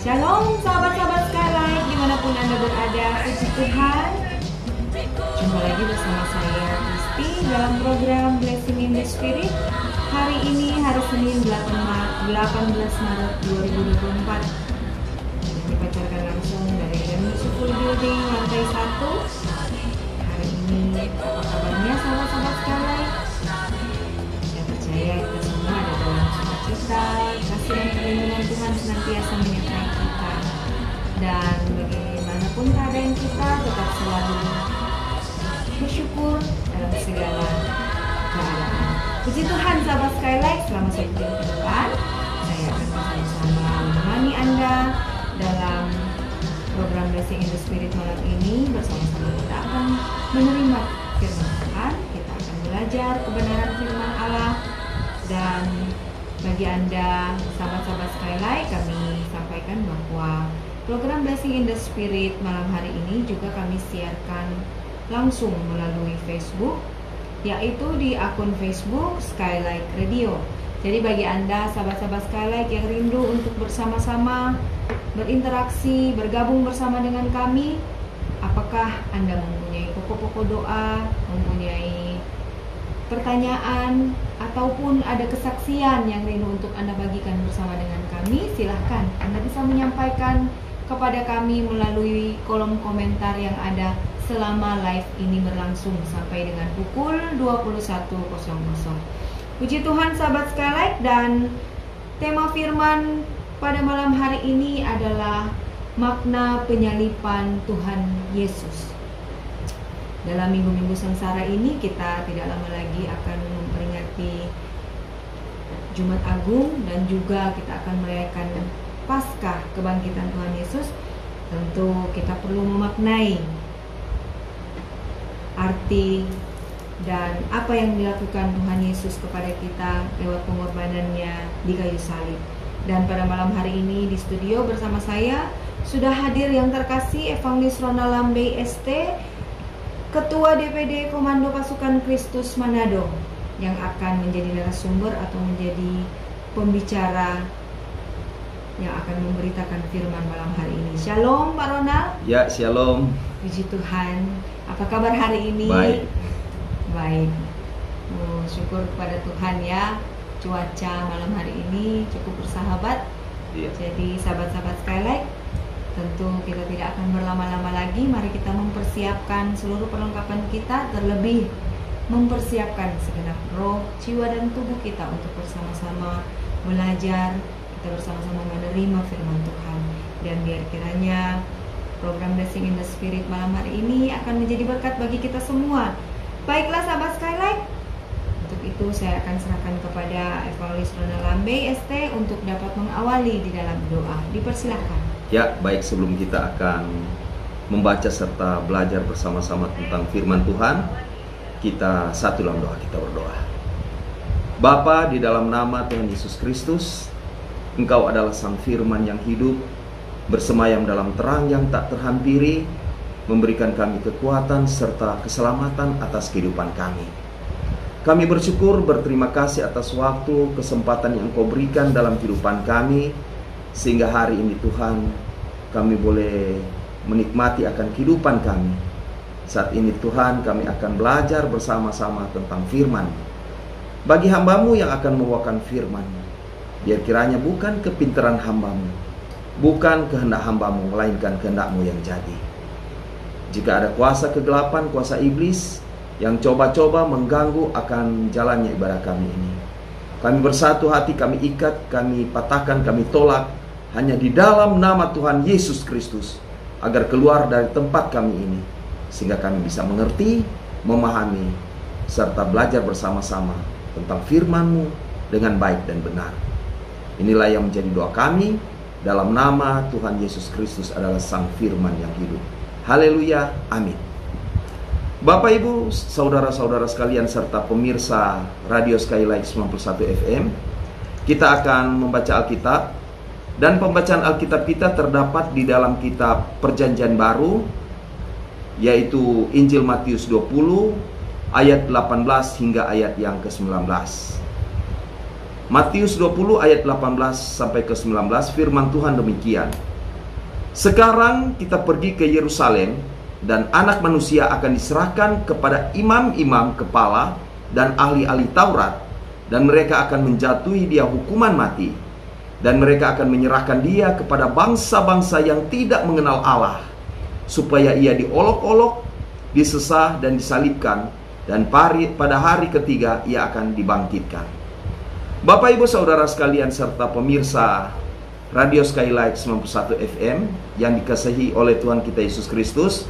Shalom sahabat-sahabat Skylight dimanapun Anda berada, puji Tuhan. Jumpa lagi bersama saya Kristi dalam program Blessing in the Spirit. Hari ini hari Senin 18 Maret 2024. Dipancarkan langsung dari Municipal Building lantai 1. Hari ini apa kabarnya sahabat-sahabat Skylight? Saya percaya kita semua ada dalam sukacita, kasih dan perlindungan Tuhan senantiasa menyertai kita. Dan bagaimanapun keadaan kita, tetap selalu bersyukur dalam segala keadaan. Puji Tuhan sahabat Skylight, selama 1 jam ke depan saya akan bersama-sama menemani Anda dalam program Blessing in the Spirit malam ini. Bersama-sama kita akan menerima firman Tuhan, kita akan belajar kebenaran firman Allah. Dan bagi Anda sahabat-sahabat Skylight, kami sampaikan bahwa program Blessing in the Spirit malam hari ini juga kami siarkan langsung melalui Facebook, yaitu di akun Facebook Skylight Radio. Jadi bagi Anda sahabat-sahabat Skylight yang rindu untuk bersama-sama berinteraksi, bergabung bersama dengan kami, apakah Anda mempunyai pokok-pokok doa, mempunyai pertanyaan, ataupun ada kesaksian yang rindu untuk Anda bagikan bersama dengan kami, silahkan Anda bisa menyampaikan kepada kami melalui kolom komentar yang ada selama live ini berlangsung sampai dengan pukul 21.00. Puji Tuhan sahabat Skylight, dan tema firman pada malam hari ini adalah makna penyalipan Tuhan Yesus. Dalam minggu-minggu sengsara ini kita tidak lama lagi akan memperingati Jumat Agung, dan juga kita akan merayakan Paskah kebangkitan Tuhan Yesus. Tentu kita perlu memaknai arti dan apa yang dilakukan Tuhan Yesus kepada kita lewat pengorbanannya di kayu salib. Dan pada malam hari ini di studio bersama saya sudah hadir yang terkasih Evangelis Ronald Lambe ST, Ketua DPD Komando Pasukan Kristus Manado, yang akan menjadi narasumber atau menjadi pembicara yang akan memberitakan firman malam hari ini. Shalom Pak Ronald. Ya, shalom. Puji Tuhan. Apa kabar hari ini? Baik. Baik. Syukur kepada Tuhan ya. Cuaca malam hari ini cukup bersahabat. Iya. Jadi sahabat-sahabat Skylight, tentu kita tidak akan berlama-lama lagi. Mari kita mempersiapkan seluruh perlengkapan kita, terlebih mempersiapkan segenap roh, jiwa, dan tubuh kita untuk bersama-sama belajar, kita bersama-sama menerima firman Tuhan. Dan biar kiranya program Blessing in the Spirit malam hari ini akan menjadi berkat bagi kita semua. Baiklah sahabat Skylight, untuk itu saya akan serahkan kepada Evangelis Ronald Lambe ST untuk dapat mengawali di dalam doa. Dipersilahkan. Ya, baik, sebelum kita akan membaca serta belajar bersama-sama tentang firman Tuhan, kita satu dalam doa, kita berdoa. Bapa, di dalam nama Tuhan Yesus Kristus, Engkau adalah Sang Firman yang hidup, bersemayam dalam terang yang tak terhampiri, memberikan kami kekuatan serta keselamatan atas kehidupan kami. Kami bersyukur, berterima kasih atas waktu, kesempatan yang Engkau berikan dalam kehidupan kami, sehingga hari ini Tuhan, kami boleh menikmati akan kehidupan kami. Saat ini Tuhan, kami akan belajar bersama-sama tentang firman. Bagi hamba-Mu yang akan membawakan firman-Mu, biar kiranya bukan kepintaran hamba-Mu, bukan kehendak hamba-Mu, melainkan kehendak-Mu yang jadi. Jika ada kuasa kegelapan, kuasa iblis yang coba-coba mengganggu akan jalannya ibadah kami ini, kami bersatu hati, kami ikat, kami patahkan, kami tolak, hanya di dalam nama Tuhan Yesus Kristus, agar keluar dari tempat kami ini, sehingga kami bisa mengerti, memahami, serta belajar bersama-sama tentang firman-Mu dengan baik dan benar. Inilah yang menjadi doa kami, dalam nama Tuhan Yesus Kristus adalah Sang Firman yang hidup. Haleluya, amin. Bapak, Ibu, saudara-saudara sekalian, serta pemirsa Radio Skylight 91 FM, kita akan membaca Alkitab. Dan pembacaan Alkitab kita terdapat di dalam kitab Perjanjian Baru, yaitu Injil Matius 20 ayat 18 hingga ayat yang ke-19. Matius 20 ayat 18 sampai ke-19, firman Tuhan demikian. Sekarang kita pergi ke Yerusalem, dan Anak Manusia akan diserahkan kepada imam-imam kepala dan ahli-ahli Taurat, dan mereka akan menjatuhi dia hukuman mati, dan mereka akan menyerahkan dia kepada bangsa-bangsa yang tidak mengenal Allah, supaya ia diolok-olok, disesah dan disalibkan, dan pada hari ketiga ia akan dibangkitkan. Bapak Ibu Saudara sekalian serta pemirsa Radio Skylight 91 FM yang dikasihi oleh Tuhan kita Yesus Kristus,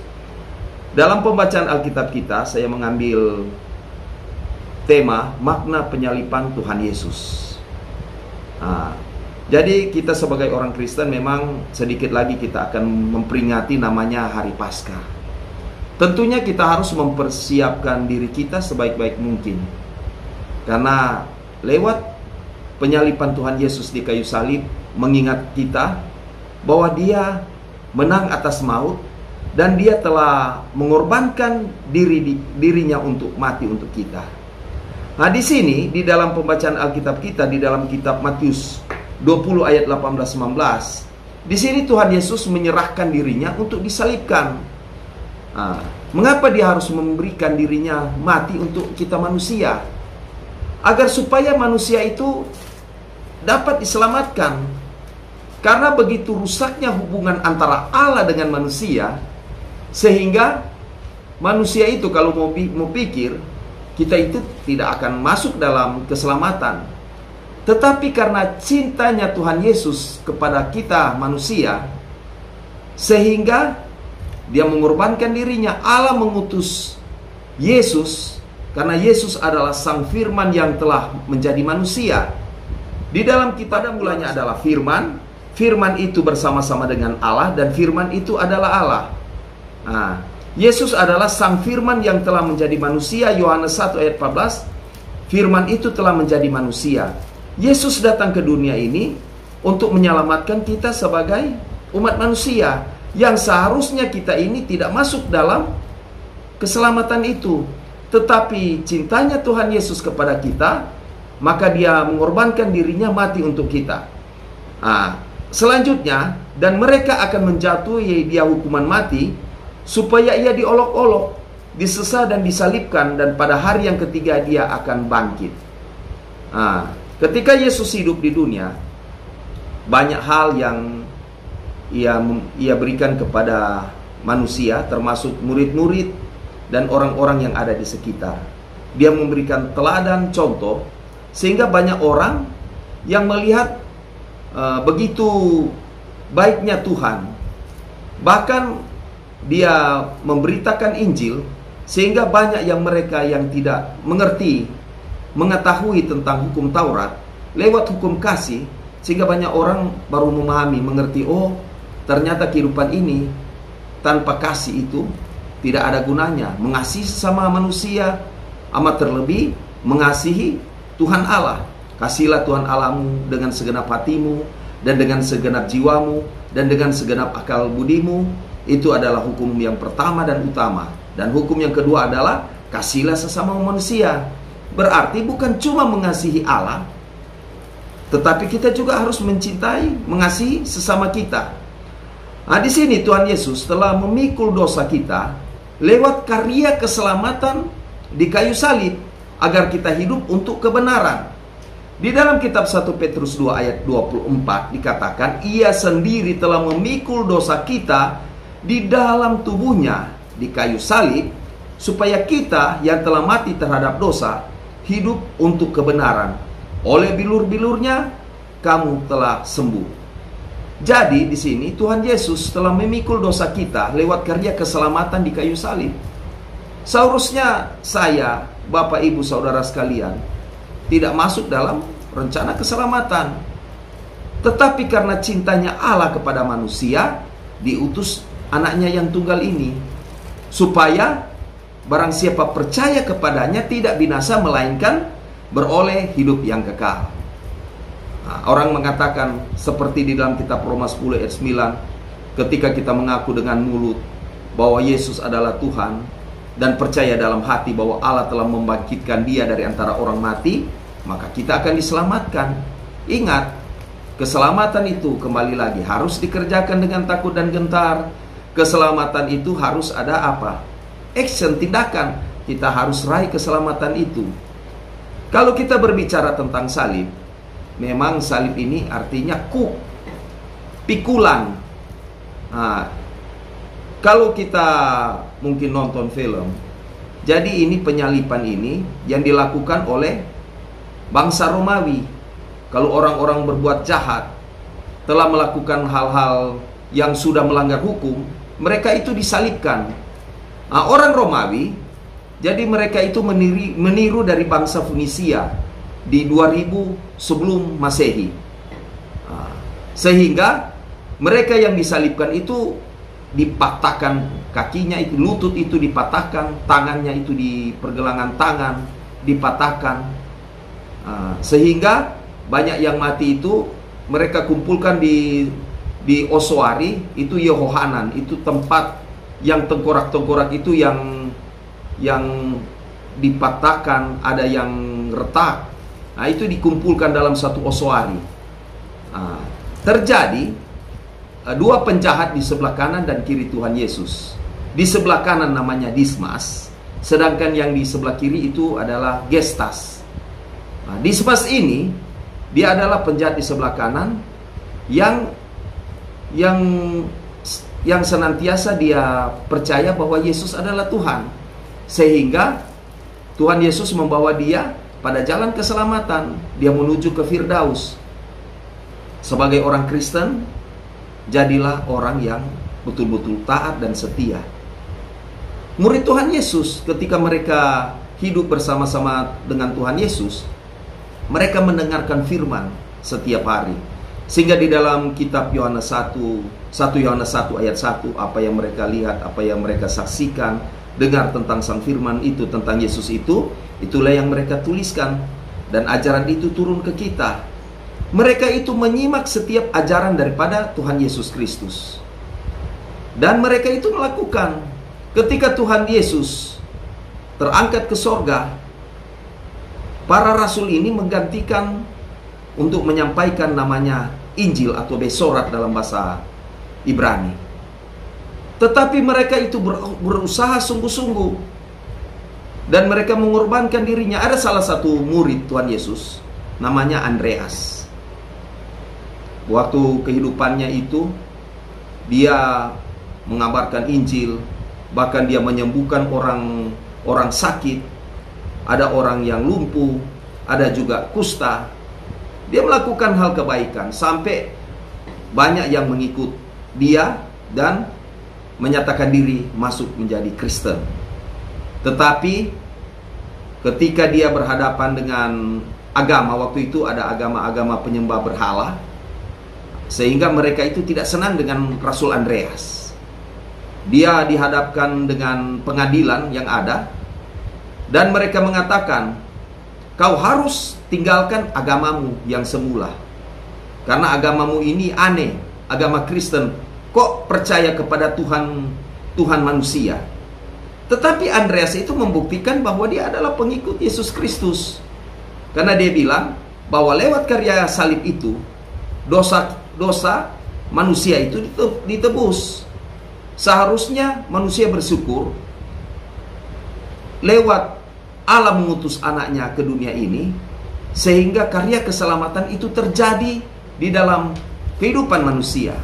dalam pembacaan Alkitab kita saya mengambil tema makna penyaliban Tuhan Yesus. Jadi kita sebagai orang Kristen memang sedikit lagi kita akan memperingati namanya Hari Paskah. Tentunya kita harus mempersiapkan diri kita sebaik-baik mungkin, karena lewat penyaliban Tuhan Yesus di kayu salib mengingat kita bahwa dia menang atas maut, dan dia telah mengorbankan dirinya untuk mati untuk kita. Nah, di sini di dalam pembacaan Alkitab kita di dalam kitab Matius 20 ayat 18-19, di sini Tuhan Yesus menyerahkan dirinya untuk disalibkan. Mengapa dia harus memberikan dirinya mati untuk kita manusia? Agar supaya manusia itu dapat diselamatkan. Karena begitu rusaknya hubungan antara Allah dengan manusia, sehingga manusia itu kalau mau pikir, kita itu tidak akan masuk dalam keselamatan. Tetapi karena cintanya Tuhan Yesus kepada kita manusia, sehingga dia mengorbankan dirinya. Allah mengutus Yesus karena Yesus adalah Sang Firman yang telah menjadi manusia. Di dalam kitab mulanya adalah Firman. Firman itu bersama-sama dengan Allah, dan Firman itu adalah Allah. Yesus adalah Sang Firman yang telah menjadi manusia. Yohanes 1 ayat 14, Firman itu telah menjadi manusia. Yesus datang ke dunia ini untuk menyelamatkan kita sebagai umat manusia, yang seharusnya kita ini tidak masuk dalam keselamatan itu. Tetapi cintanya Tuhan Yesus kepada kita, maka dia mengorbankan dirinya mati untuk kita. Selanjutnya, dan mereka akan menjatuhi dia hukuman mati, supaya ia diolok-olok, disesah dan disalibkan, dan pada hari yang ketiga dia akan bangkit. Ketika Yesus hidup di dunia, banyak hal yang ia berikan kepada manusia, termasuk murid-murid dan orang-orang yang ada di sekitar. Dia memberikan teladan, contoh, sehingga banyak orang yang melihat begitu baiknya Tuhan. Bahkan dia memberitakan Injil, sehingga banyak yang mereka yang tidak mengetahui tentang hukum Taurat, lewat hukum kasih, sehingga banyak orang baru memahami, mengerti, oh ternyata kehidupan ini tanpa kasih itu tidak ada gunanya. Mengasihi sesama manusia, amat terlebih mengasihi Tuhan Allah. Kasihilah Tuhan Allahmu dengan segenap hatimu, dan dengan segenap jiwamu, dan dengan segenap akal budimu. Itu adalah hukum yang pertama dan utama. Dan hukum yang kedua adalah kasihilah sesama manusia. Berarti bukan cuma mengasihi Allah, tetapi kita juga harus mencintai, mengasihi sesama kita. Di sini Tuhan Yesus telah memikul dosa kita lewat karya keselamatan di kayu salib, agar kita hidup untuk kebenaran. Di dalam kitab 1 Petrus 2 ayat 24 dikatakan, ia sendiri telah memikul dosa kita di dalam tubuhnya di kayu salib, supaya kita yang telah mati terhadap dosa hidup untuk kebenaran. Oleh bilur-bilurnya kamu telah sembuh. Jadi di sini Tuhan Yesus telah memikul dosa kita lewat karya keselamatan di kayu salib. Seharusnya saya, Bapak Ibu Saudara sekalian, tidak masuk dalam rencana keselamatan. Tetapi karena cintanya Allah kepada manusia, diutus anaknya yang tunggal ini, supaya barang siapa percaya kepadanya tidak binasa, melainkan beroleh hidup yang kekal. Orang mengatakan seperti di dalam kitab Roma 10 ayat 9, ketika kita mengaku dengan mulut bahwa Yesus adalah Tuhan, dan percaya dalam hati bahwa Allah telah membangkitkan dia dari antara orang mati, maka kita akan diselamatkan. Ingat, keselamatan itu kembali lagi harus dikerjakan dengan takut dan gentar. Keselamatan itu harus ada apa? Action, tindakan. Kita harus raih keselamatan itu. Kalau kita berbicara tentang salib, memang salib ini artinya pikulan. Nah, kalau kita mungkin nonton film, jadi ini penyalipan ini yang dilakukan oleh bangsa Romawi. Kalau orang-orang berbuat jahat, telah melakukan hal-hal yang sudah melanggar hukum, mereka itu disalibkan. Nah, orang Romawi, jadi mereka itu meniru dari bangsa Fenisia di 2000 sebelum Masehi. Nah, sehingga mereka yang disalibkan itu dipatahkan kakinya, itu lutut itu dipatahkan, tangannya itu di pergelangan tangan dipatahkan. Sehingga banyak yang mati itu mereka kumpulkan di Osoari, itu Yehohanan, itu tempat yang tengkorak-tengkorak itu yang dipatahkan, ada yang retak. Nah, itu dikumpulkan dalam satu Osoari. Terjadi dua penjahat di sebelah kanan dan kiri Tuhan Yesus. Di sebelah kanan namanya Dismas, sedangkan yang di sebelah kiri itu adalah Gestas. Dismas ini dia adalah penjahat di sebelah kanan yang senantiasa dia percaya bahwa Yesus adalah Tuhan, sehingga Tuhan Yesus membawa dia pada jalan keselamatan. Dia menuju ke Firdaus. Sebagai orang Kristen, jadilah orang yang betul-betul taat dan setia. Murid Tuhan Yesus, ketika mereka hidup bersama-sama dengan Tuhan Yesus, mereka mendengarkan firman setiap hari. Sehingga di dalam kitab Yohanes 1 Yohanes 1 ayat 1, apa yang mereka lihat, apa yang mereka saksikan, dengar tentang sang firman itu, tentang Yesus itu, itulah yang mereka tuliskan. Dan ajaran itu turun ke kita. Mereka itu menyimak setiap ajaran daripada Tuhan Yesus Kristus. Dan mereka itu melakukan. Ketika Tuhan Yesus terangkat ke sorga, para rasul ini menggantikan untuk menyampaikan namanya Injil atau Besorat dalam bahasa Ibrani. Tetapi mereka itu berusaha sungguh-sungguh, dan mereka mengorbankan dirinya. Ada salah satu murid Tuhan Yesus, namanya Andreas. Waktu kehidupannya itu, dia mengabarkan Injil, bahkan dia menyembuhkan orang sakit. Ada orang yang lumpuh, ada juga kusta. Dia melakukan hal kebaikan sampai banyak yang mengikut dia dan menyatakan diri masuk menjadi Kristen. Tetapi ketika dia berhadapan dengan agama, waktu itu ada agama-agama penyembah berhala, sehingga mereka itu tidak senang dengan Rasul Andreas. Dia dihadapkan dengan pengadilan yang ada, dan mereka mengatakan, kau harus tinggalkan agamamu yang semula, karena agamamu ini aneh, agama Kristen. Kok percaya kepada Tuhan manusia? Tetapi Andreas itu membuktikan bahwa dia adalah pengikut Yesus Kristus, karena dia bilang bahwa lewat karya salib itu dosa manusia itu ditebus. Seharusnya manusia bersyukur lewat Allah mengutus anaknya ke dunia ini, sehingga karya keselamatan itu terjadi di dalam kehidupan manusia.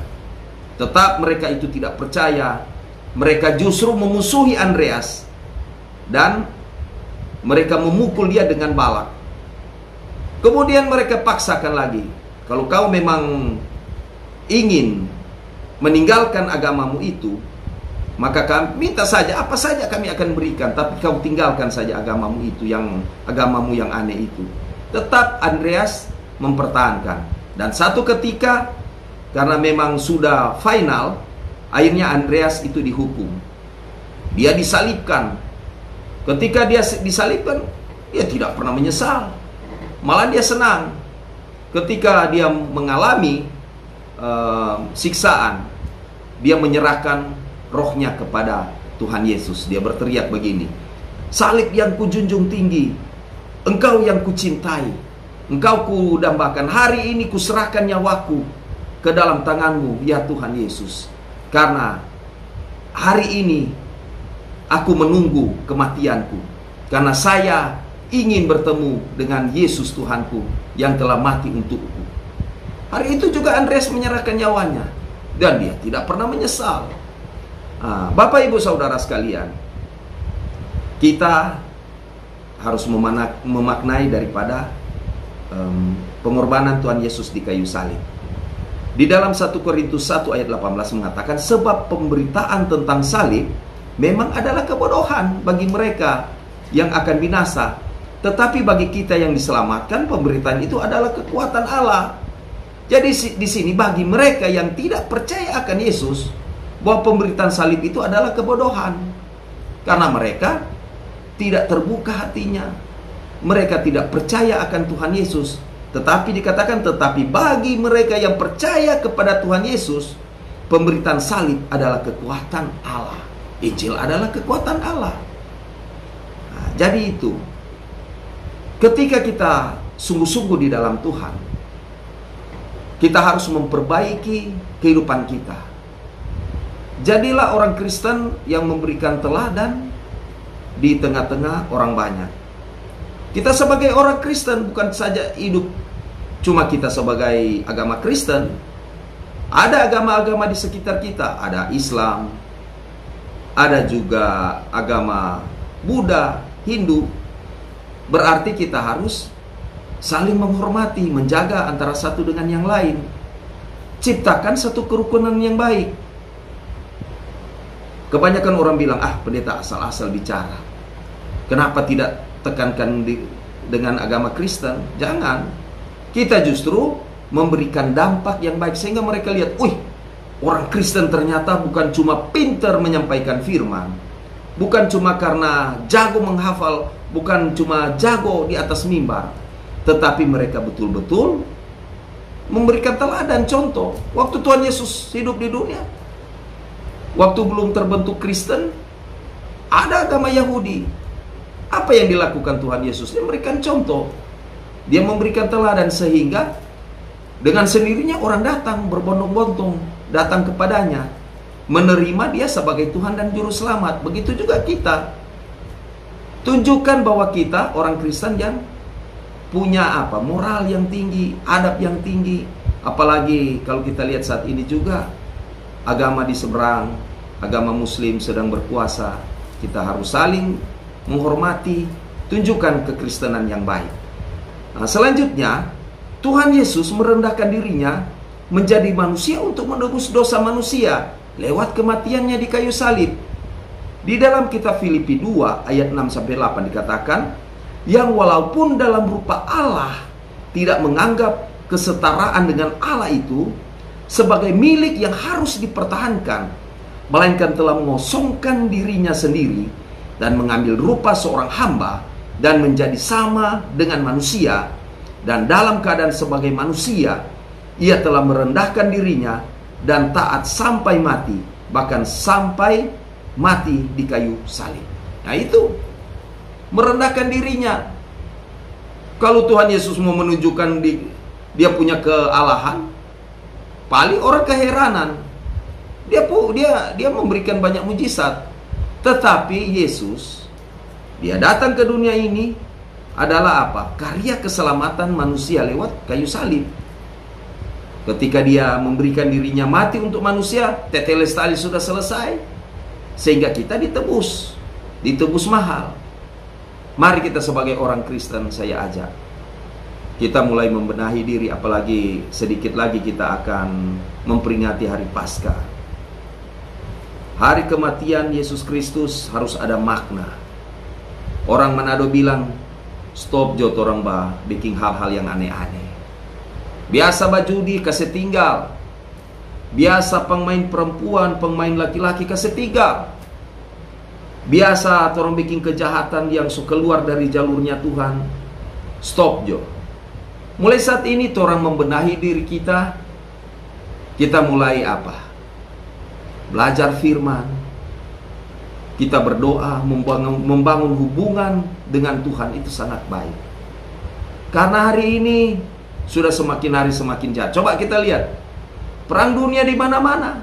Tetap mereka itu tidak percaya. Mereka justru memusuhi Andreas, dan mereka memukul dia dengan balak. Kemudian mereka paksakan lagi, kalau kau memang ingin meninggalkan agamamu itu, maka kami minta saja, apa saja kami akan berikan, tapi kau tinggalkan saja agamamu itu, agamamu yang aneh itu. Tetap Andreas mempertahankan. Dan satu ketika, karena memang sudah final, akhirnya Andreas itu dihukum. Dia disalibkan. Ketika dia disalibkan, dia tidak pernah menyesal. Malah dia senang. Ketika dia mengalami siksaan, dia menyerahkan rohnya kepada Tuhan Yesus. Dia berteriak begini, salib yang kujunjung tinggi, engkau yang kucintai, Engkau kudambakan, hari ini kuserahkan nyawaku ke dalam tangan-Mu, ya Tuhan Yesus. Karena hari ini aku menunggu kematianku, karena saya ingin bertemu dengan Yesus Tuhanku yang telah mati untukku. Hari itu juga Andreas menyerahkan nyawanya, dan dia tidak pernah menyesal. Bapak Ibu Saudara sekalian, kita harus memaknai daripada pengorbanan Tuhan Yesus di kayu salib. Di dalam 1 Korintus 1 ayat 18 mengatakan, sebab pemberitaan tentang salib memang adalah kebodohan bagi mereka yang akan binasa, tetapi bagi kita yang diselamatkan, pemberitaan itu adalah kekuatan Allah. Jadi di sini bagi mereka yang tidak percaya akan Yesus, bahwa pemberitaan salib itu adalah kebodohan, karena mereka tidak terbuka hatinya, mereka tidak percaya akan Tuhan Yesus. Tetapi dikatakan, tetapi bagi mereka yang percaya kepada Tuhan Yesus, pemberitaan salib adalah kekuatan Allah. Injil adalah kekuatan Allah. Jadi itu, ketika kita sungguh-sungguh di dalam Tuhan, kita harus memperbaiki kehidupan kita. Jadilah orang Kristen yang memberikan teladan di tengah-tengah orang banyak. Kita sebagai orang Kristen bukan saja hidup cuma kita sebagai agama Kristen. Ada agama-agama di sekitar kita, ada Islam, ada juga agama Buddha, Hindu. Berarti kita harus saling menghormati, menjaga antara satu dengan yang lain. Ciptakan satu kerukunan yang baik. Kebanyakan orang bilang, pendeta asal-asal bicara. Kenapa tidak tekankan dengan agama Kristen? Jangan. Kita justru memberikan dampak yang baik, sehingga mereka lihat, orang Kristen ternyata bukan cuma pintar menyampaikan firman, bukan cuma karena jago menghafal, bukan cuma jago di atas mimbar, tetapi mereka betul-betul memberikan teladan contoh. Waktu Tuhan Yesus hidup di dunia, waktu belum terbentuk Kristen, ada agama Yahudi. Apa yang dilakukan Tuhan Yesus? Dia memberikan contoh, dia memberikan teladan, sehingga dengan sendirinya orang datang berbondong-bondong datang kepadanya, menerima dia sebagai Tuhan dan Juru Selamat. Begitu juga kita. Tunjukkan bahwa kita orang Kristen yang punya moral yang tinggi, adab yang tinggi. Apalagi kalau kita lihat saat ini juga agama di seberang, agama Muslim sedang berkuasa. Kita harus saling menghormati, tunjukkan kekristenan yang baik. Selanjutnya, Tuhan Yesus merendahkan dirinya menjadi manusia untuk menebus dosa manusia lewat kematiannya di kayu salib. Di dalam kitab Filipi 2 ayat 6-8 dikatakan, yang walaupun dalam rupa Allah tidak menganggap kesetaraan dengan Allah itu sebagai milik yang harus dipertahankan, melainkan telah mengosongkan dirinya sendiri dan mengambil rupa seorang hamba dan menjadi sama dengan manusia, dan dalam keadaan sebagai manusia ia telah merendahkan dirinya dan taat sampai mati, bahkan sampai mati di kayu salib. Nah, itu merendahkan dirinya. Kalau Tuhan Yesus mau menunjukkan dia punya kealahan, paling orang keheranan. Dia memberikan banyak mujizat. Tetapi Yesus, dia datang ke dunia ini adalah karya keselamatan manusia lewat kayu salib. Ketika dia memberikan dirinya mati untuk manusia, tetelestai sudah selesai, sehingga kita ditebus mahal. Mari kita sebagai orang Kristen, saya ajak kita mulai membenahi diri, apalagi sedikit lagi kita akan memperingati hari Paskah. Hari kematian Yesus Kristus harus ada makna. Orang Manado bilang, stop jod orang bikin hal-hal yang aneh-aneh. Biasa judi kasih tinggal. Biasa pemain perempuan, pemain laki-laki kasih tinggal. Biasa orang bikin kejahatan yang keluar dari jalurnya Tuhan. Stop jo. Mulai saat ini orang membenahi diri kita. Kita mulai belajar firman. Kita berdoa, membangun hubungan dengan Tuhan, itu sangat baik. Karena hari ini sudah semakin hari semakin jahat. Coba kita lihat perang dunia di mana-mana.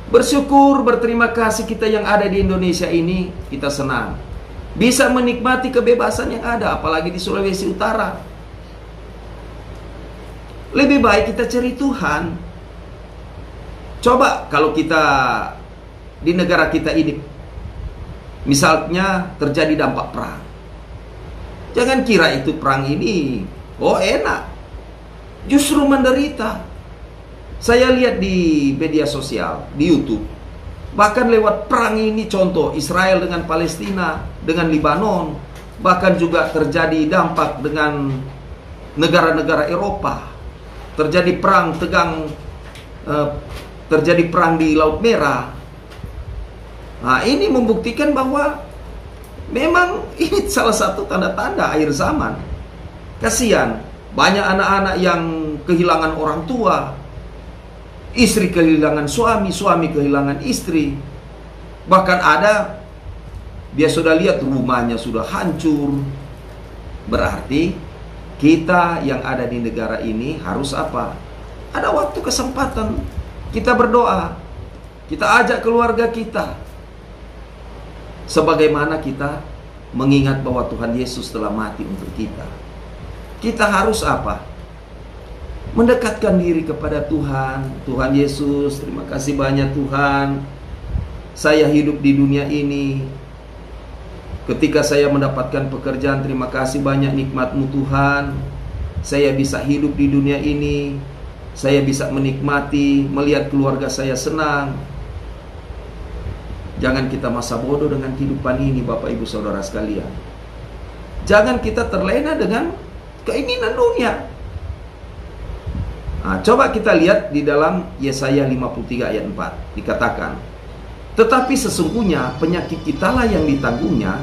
Bersyukur, berterima kasih kita yang ada di Indonesia ini, kita senang bisa menikmati kebebasan yang ada, apalagi di Sulawesi Utara. Lebih baik kita cari Tuhan. Coba kalau kita di negara kita ini, misalnya terjadi dampak perang, jangan kira itu perang ini enak, justru menderita. Saya lihat di media sosial, di YouTube, bahkan lewat perang ini, contoh Israel dengan Palestina, dengan Libanon, bahkan juga terjadi dampak dengan negara-negara Eropa. Terjadi perang terjadi perang di Laut Merah. Nah, ini membuktikan bahwa memang ini salah satu tanda-tanda akhir zaman. Kasihan, banyak anak-anak yang kehilangan orang tua, istri kehilangan suami, suami kehilangan istri. Bahkan ada, dia sudah lihat rumahnya sudah hancur. Berarti kita yang ada di negara ini harus apa? Ada waktu kesempatan kita berdoa, kita ajak keluarga kita, sebagaimana kita mengingat bahwa Tuhan Yesus telah mati untuk kita. Kita harus apa? Mendekatkan diri kepada Tuhan. Tuhan Yesus, terima kasih banyak Tuhan, saya hidup di dunia ini. Ketika saya mendapatkan pekerjaan, terima kasih banyak nikmat-Mu Tuhan. Saya bisa hidup di dunia ini, saya bisa menikmati, melihat keluarga saya senang. Jangan kita masa bodoh dengan kehidupan ini, Bapak Ibu Saudara sekalian. Jangan kita terlena dengan keinginan dunia. Nah, coba kita lihat di dalam Yesaya 53 ayat 4. Dikatakan, tetapi sesungguhnya penyakit kitalah yang ditanggungnya,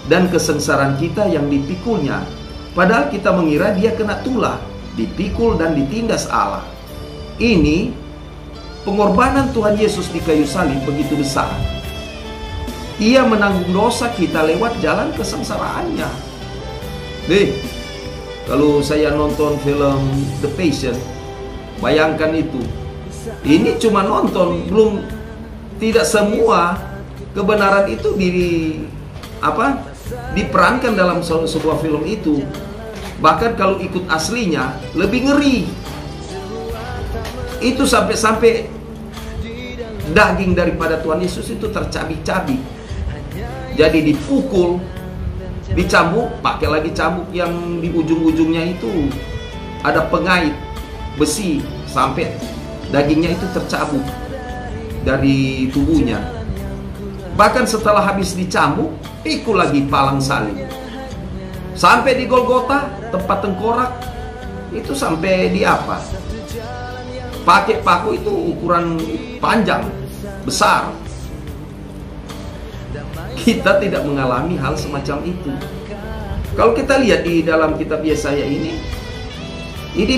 dan kesengsaraan kita yang dipikulnya. Padahal kita mengira dia kena tulah, dipikul dan ditindas Allah. Ini pengorbanan Tuhan Yesus di kayu salib begitu besar. Ia menanggung dosa kita lewat jalan kesengsaraannya. Kalau saya nonton film The Passion, bayangkan itu. Ini cuma nonton, belum, tidak semua kebenaran itu diperankan dalam sebuah film itu. Bahkan kalau ikut aslinya lebih ngeri. Itu sampai daging daripada Tuhan Yesus itu tercabik-cabik. Jadi dipukul, dicambuk, pakai lagi cambuk yang di ujung-ujungnya itu ada pengait besi, sampai dagingnya itu tercabuk dari tubuhnya. Bahkan setelah habis dicambuk, pikul lagi palang salib. Sampai di Golgota, tempat tengkorak, itu sampai di apa? Pakai paku itu ukuran panjang, besar. Kita tidak mengalami hal semacam itu. Kalau kita lihat di dalam kitab Yesaya ini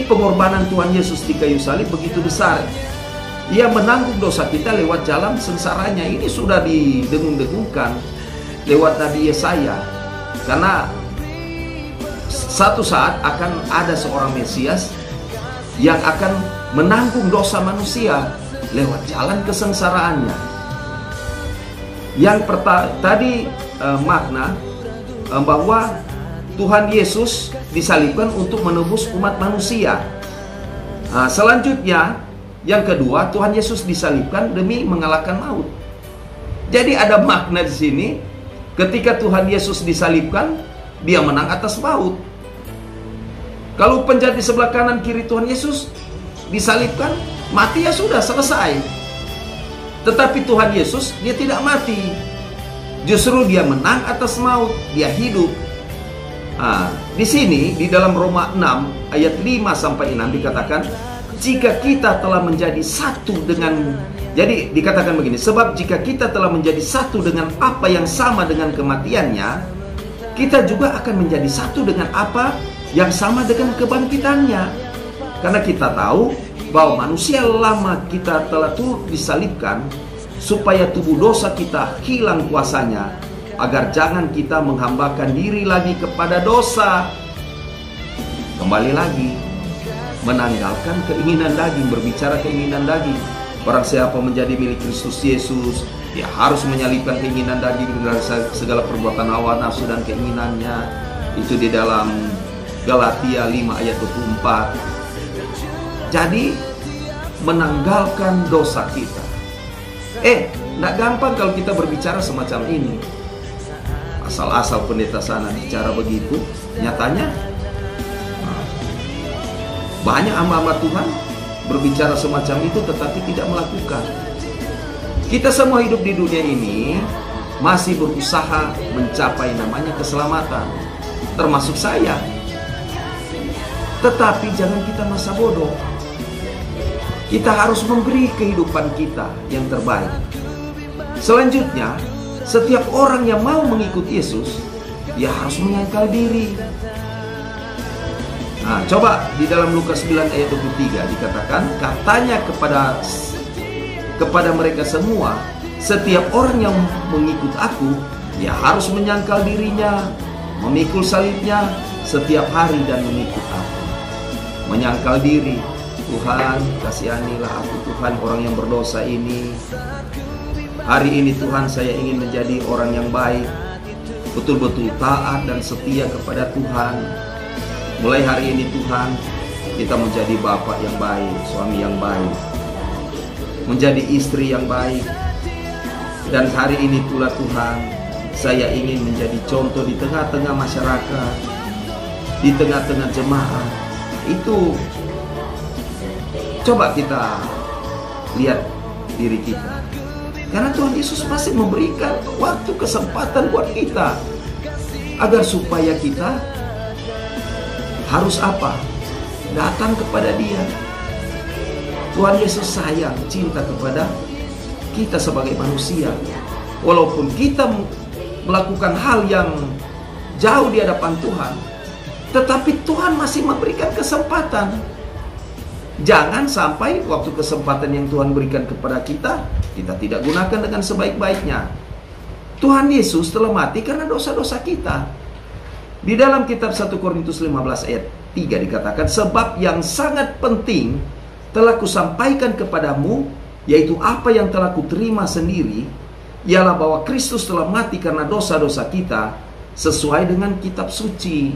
pengorbanan Tuhan Yesus di kayu salib begitu besar. Ia menanggung dosa kita lewat jalan sengsaranya. Ini sudah didengung-dengungkan lewat Nabi Yesaya. Karena satu saat akan ada seorang Mesias yang akan menanggung dosa manusia lewat jalan kesengsaraannya. Yang tadi makna bahwa Tuhan Yesus disalibkan untuk menebus umat manusia. Selanjutnya, yang kedua, Tuhan Yesus disalibkan demi mengalahkan maut. Jadi ada makna di sini, ketika Tuhan Yesus disalibkan, dia menang atas maut. Kalau penjahat di sebelah kanan kiri Tuhan Yesus disalibkan, mati ya sudah, selesai. Tetapi Tuhan Yesus, dia tidak mati. Justru dia menang atas maut, dia hidup. Di sini di dalam Roma 6 ayat 5 sampai 6 dikatakan, jika kita telah menjadi satu dengan, jadi dikatakan begini, sebab jika kita telah menjadi satu dengan apa yang sama dengan kematiannya, kita juga akan menjadi satu dengan apa yang sama dengan kebangkitannya. Karena kita tahu bahwa manusia lama kita telah turut disalibkan, supaya tubuh dosa kita hilang kuasanya, agar jangan kita menghambakan diri lagi kepada dosa. Kembali lagi, menanggalkan keinginan daging, berbicara keinginan daging. Barang siapa menjadi milik Kristus Yesus, dia harus menyalibkan keinginan daging dari segala perbuatan hawa nafsu dan keinginannya. Itu di dalam Galatia 5 ayat 24. Jadi menanggalkan dosa kita. Tidak gampang kalau kita berbicara semacam ini. Asal-asal pendeta sana bicara begitu. Nyatanya banyak hamba-hamba Tuhan berbicara semacam itu tetapi tidak melakukan. Kita semua hidup di dunia ini masih berusaha mencapai namanya keselamatan, termasuk saya. Tetapi jangan kita masa bodoh. Kita harus memberi kehidupan kita yang terbaik. Selanjutnya, setiap orang yang mau mengikut Yesus, dia harus menyangkal diri. Nah, coba di dalam Lukas 9 ayat 23 dikatakan, katanya kepada mereka semua, setiap orang yang mengikut aku, dia harus menyangkal dirinya, memikul salibnya setiap hari dan mengikut aku. Menyangkal diri. Tuhan, kasihanilah aku Tuhan, orang yang berdosa ini. Hari ini Tuhan, saya ingin menjadi orang yang baik, betul-betul taat dan setia kepada Tuhan. Mulai hari ini Tuhan, kita menjadi bapak yang baik, suami yang baik, menjadi istri yang baik. Dan hari ini pula Tuhan, saya ingin menjadi contoh di tengah-tengah masyarakat, di tengah-tengah jemaat. Itu coba kita lihat diri kita. Karena Tuhan Yesus masih memberikan waktu, kesempatan buat kita, agar supaya kita harus apa? Datang kepada Dia. Tuhan Yesus sayang, cinta kepada kita sebagai manusia. Walaupun kita melakukan hal yang jauh di hadapan Tuhan, tetapi Tuhan masih memberikan kesempatan. Jangan sampai waktu kesempatan yang Tuhan berikan kepada kita, kita tidak gunakan dengan sebaik-baiknya. Tuhan Yesus telah mati karena dosa-dosa kita. Di dalam kitab 1 Korintus 15 ayat 3 dikatakan, sebab yang sangat penting telah kusampaikan kepadamu, yaitu apa yang telah kuterima sendiri, ialah bahwa Kristus telah mati karena dosa-dosa kita sesuai dengan kitab suci.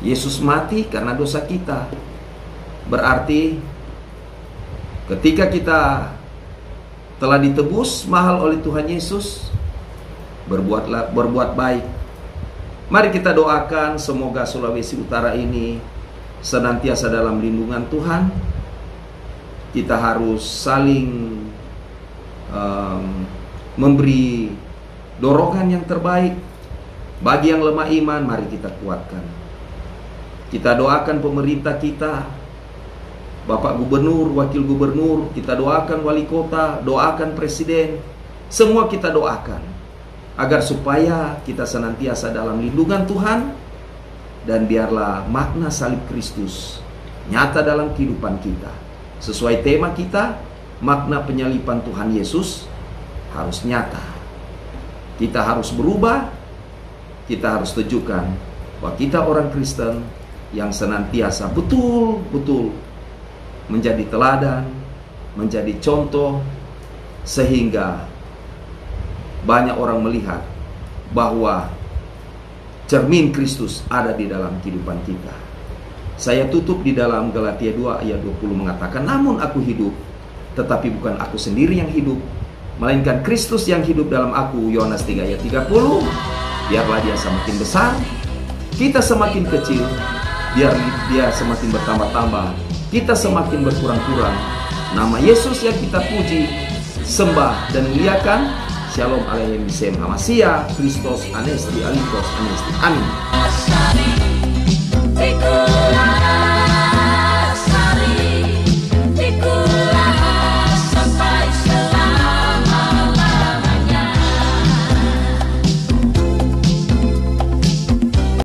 Yesus mati karena dosa kita. Berarti ketika kita telah ditebus mahal oleh Tuhan Yesus, berbuat baik. Mari kita doakan semoga Sulawesi Utara ini senantiasa dalam lindungan Tuhan. Kita harus saling memberi dorongan yang terbaik. Bagi yang lemah iman, mari kita kuatkan. Kita doakan pemerintah kita, Bapak Gubernur, Wakil Gubernur, kita doakan Wali Kota, doakan Presiden. Semua kita doakan agar supaya kita senantiasa dalam lindungan Tuhan. Dan biarlah makna salib Kristus nyata dalam kehidupan kita. Sesuai tema kita, makna penyaliban Tuhan Yesus harus nyata. Kita harus berubah. Kita harus tunjukkan bahwa kita orang Kristen yang senantiasa betul-betul menjadi teladan, menjadi contoh, sehingga banyak orang melihat bahwa cermin Kristus ada di dalam kehidupan kita. Saya tutup di dalam Galatia 2 ayat 20 mengatakan, namun aku hidup, tetapi bukan aku sendiri yang hidup, melainkan Kristus yang hidup dalam aku. Yohanes 3 ayat 30. Biarlah dia semakin besar, kita semakin kecil. Biar dia semakin bertambah-tambah, kita semakin berkurang-kurang. Nama Yesus yang kita puji, sembah dan muliakan. Shalom Aleichem Bisem Hamasia Kristos Anesti Alikos Anesti. Amin.